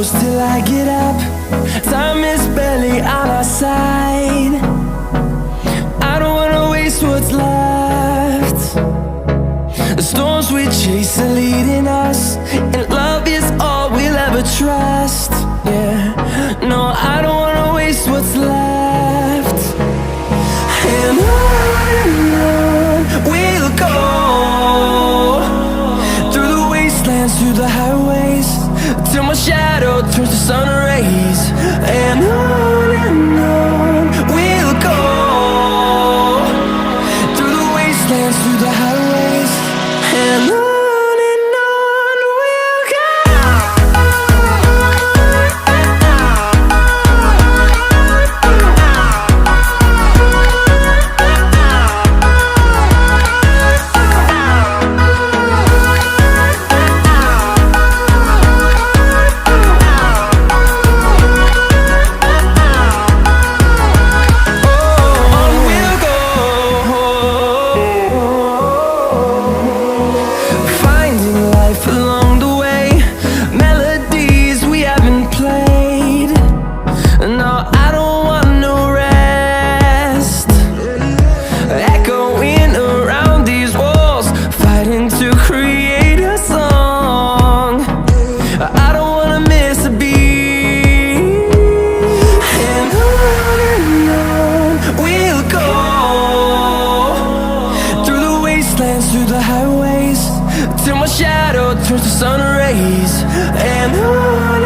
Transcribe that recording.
shadows till I get up. Time is barely on our side. I don't wanna waste what's left. The storms we chase are leading us, and love is all we'll ever trust. Yeah, no, I don't wanna waste what's left. And on we'll go, through the wastelands, through the highways, till my shadow turns to sun rays. And on we'll go, through the wastelands, through the highways, and on we'll go. Through the highways, till my shadow turns to sun rays. And on